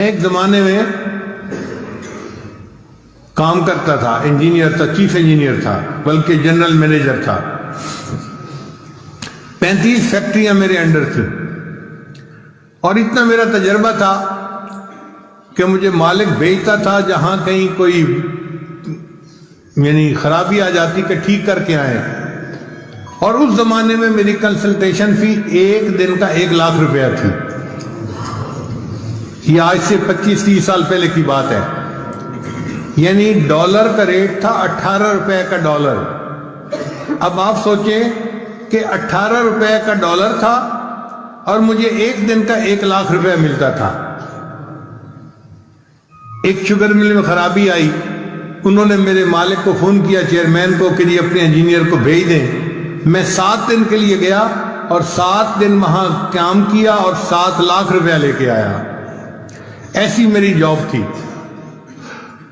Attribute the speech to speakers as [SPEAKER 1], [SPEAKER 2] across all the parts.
[SPEAKER 1] ایک زمانے میں کام کرتا تھا، انجینئر تھا، چیف انجینئر تھا، بلکہ جنرل مینیجر تھا۔ 35 فیکٹریاں میرے انڈر تھیں، اور اتنا میرا تجربہ تھا کہ مجھے مالک بھیجتا تھا جہاں کہیں کوئی یعنی خرابی آ جاتی کہ ٹھیک کر کے آئیں۔ اور اس زمانے میں میری کنسلٹیشن فی ایک دن کا 1 لاکھ روپیہ تھی۔ یہ آج سے 25-30 سال پہلے کی بات ہے، یعنی ڈالر کا ریٹ تھا 18 روپے کا ڈالر۔ اب آپ سوچیں کہ 18 روپے کا ڈالر تھا اور مجھے ایک دن کا 1 لاکھ روپے ملتا تھا۔ ایک شوگر مل میں خرابی آئی، انہوں نے میرے مالک کو فون کیا، چیئرمین کو، کہ یہ اپنے انجینئر کو بھیج دیں۔ میں 7 دن کے لیے گیا اور 7 دن وہاں کام کیا اور 7 لاکھ روپیہ لے کے آیا۔ ایسی میری جاب تھی۔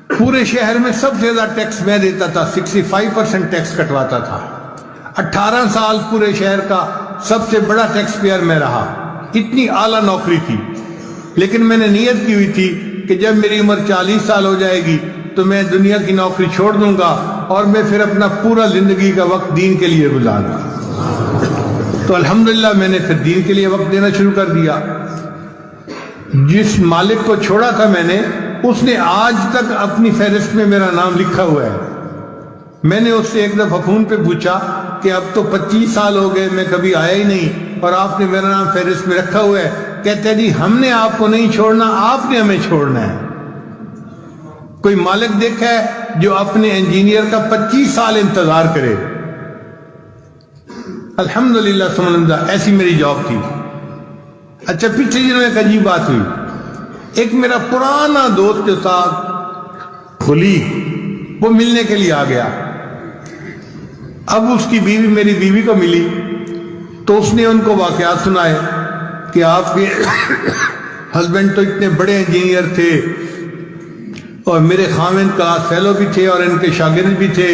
[SPEAKER 1] پورے شہر میں سب سے زیادہ ٹیکس میں دیتا تھا، 65% ٹیکس کٹواتا تھا۔ 18 سال پورے شہر کا سب سے بڑا ٹیکس پیئر میں رہا۔ اتنی اعلیٰ نوکری تھی، لیکن میں نے نیت کی ہوئی تھی کہ جب میری عمر 40 سال ہو جائے گی تو میں دنیا کی نوکری چھوڑ دوں گا اور میں پھر اپنا پورا زندگی کا وقت دین کے لیے گزاروں گا۔ تو الحمدللہ میں نے پھر دین کے لیے وقت دینا شروع کر دیا۔ جس مالک کو چھوڑا تھا میں نے، اس نے آج تک اپنی فہرست میں میرا نام لکھا ہوا ہے۔ میں نے اس سے ایک دفعہ فون پہ پوچھا کہ اب تو 25 سال ہو گئے، میں کبھی آیا ہی نہیں اور آپ نے میرا نام فہرست میں رکھا ہوا ہے۔ کہتے ہیں جی ہم نے آپ کو نہیں چھوڑنا، آپ نے ہمیں چھوڑنا ہے۔ کوئی مالک دیکھا ہے جو اپنے انجینئر کا 25 سال انتظار کرے؟ الحمدللہ ثم الحمدللہ، ایسی میری جاب تھی۔ اچھا، پچھلے دنوں ایک عجیب بات ہوئی۔ ایک میرا پرانا دوست جو تھا خلی، وہ ملنے کے لیے آ گیا۔ اب اس کی بیوی میری بیوی کو ملی تو اس نے ان کو واقعات سنائے کہ آپ کے ہسبینڈ تو اتنے بڑے انجینئر تھے اور میرے خاوند کلاس فیلو بھی تھے اور ان کے شاگرد بھی تھے۔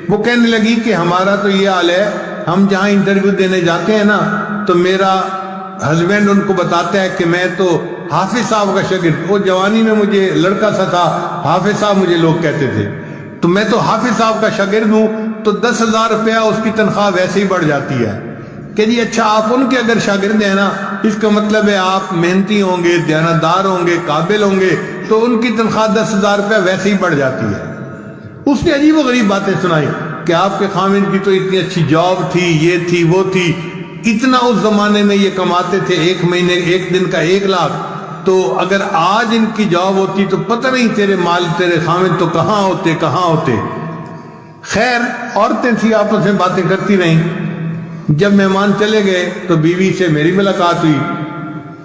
[SPEAKER 1] وہ کہنے لگی کہ ہمارا تو یہ حال ہے، ہم جہاں انٹرویو دینے جاتے ہیں نا تو میرا ہسبینڈ ان کو بتاتا ہے کہ میں تو حافظ صاحب کا شاگرد، وہ جوانی میں مجھے لڑکا سا تھا، حافظ صاحب مجھے لوگ کہتے تھے، تو میں تو حافظ صاحب کا شاگرد ہوں، تو 10,000 روپیہ اس کی تنخواہ ویسے ہی بڑھ جاتی ہے۔ کہ جی اچھا، آپ ان کے اگر شاگرد ہیں نا، اس کا مطلب ہے آپ محنتی ہوں گے، دیانتدار ہوں گے، قابل ہوں گے، تو ان کی تنخواہ 10,000 روپیہ ویسے ہی بڑھ جاتی ہے۔ اس نے عجیب و غریب باتیں سنائی کہ آپ کے خاوند کی تو اتنی اچھی جاب تھی، یہ تھی، وہ تھی، اتنا اس زمانے میں یہ کماتے تھے، ایک مہینے ایک دن کا 1 لاکھ، تو اگر آج ان کی جاب ہوتی تو پتہ نہیں تیرے مال تیرے خاوند تو کہاں ہوتے۔ خیر، عورتیں تھی، آپس میں باتیں کرتی رہیں۔ جب مہمان چلے گئے تو بیوی سے میری ملاقات ہوئی،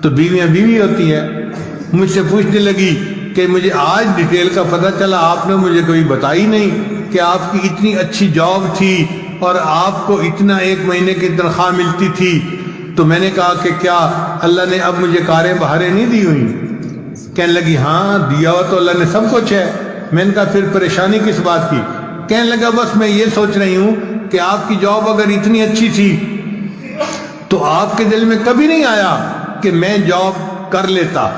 [SPEAKER 1] تو بیویاں بیوی ہوتی ہیں، مجھ سے پوچھنے لگی کہ مجھے آج ڈیٹیل کا پتہ چلا، آپ نے مجھے کوئی بتائی نہیں کہ آپ کی اتنی اچھی جاب تھی اور آپ کو اتنا 1 مہینے کی تنخواہ ملتی تھی۔ تو میں نے کہا کہ کیا اللہ نے اب مجھے کاریں بہاریں نہیں دی ہوئی؟ کہنے لگی ہاں دیا ہوا تو اللہ نے سب کچھ ہے۔ میں نے کہا پھر پریشانی کس بات کی؟ کہنے لگا بس میں یہ سوچ رہی ہوں کہ آپ کی جاب اگر اتنی اچھی تھی تو آپ کے دل میں کبھی نہیں آیا کہ میں جاب کر لیتا؟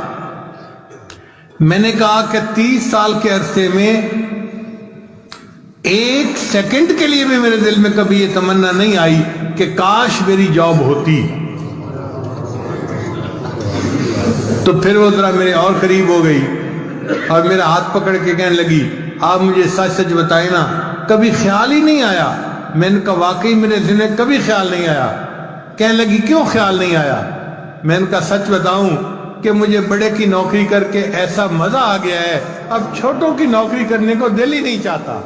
[SPEAKER 1] میں نے کہا کہ 30 سال کے عرصے میں 1 سیکنڈ کے لیے بھی میرے دل میں کبھی یہ تمنا نہیں آئی کہ کاش میری جاب ہوتی۔ تو پھر وہ ذرا میرے اور قریب ہو گئی اور میرا ہاتھ پکڑ کے کہنے لگی آپ مجھے سچ سچ بتائیں نا، کبھی خیال ہی نہیں آیا؟ میں نے کہا واقعی میرے ذہن میں کبھی خیال نہیں آیا۔ کہنے لگی کیوں خیال نہیں آیا؟ میں نے کہا سچ بتاؤں کہ مجھے بڑے کی نوکری کر کے ایسا مزہ آ گیا ہے، اب چھوٹوں کی نوکری کرنے کو دل ہی نہیں چاہتا۔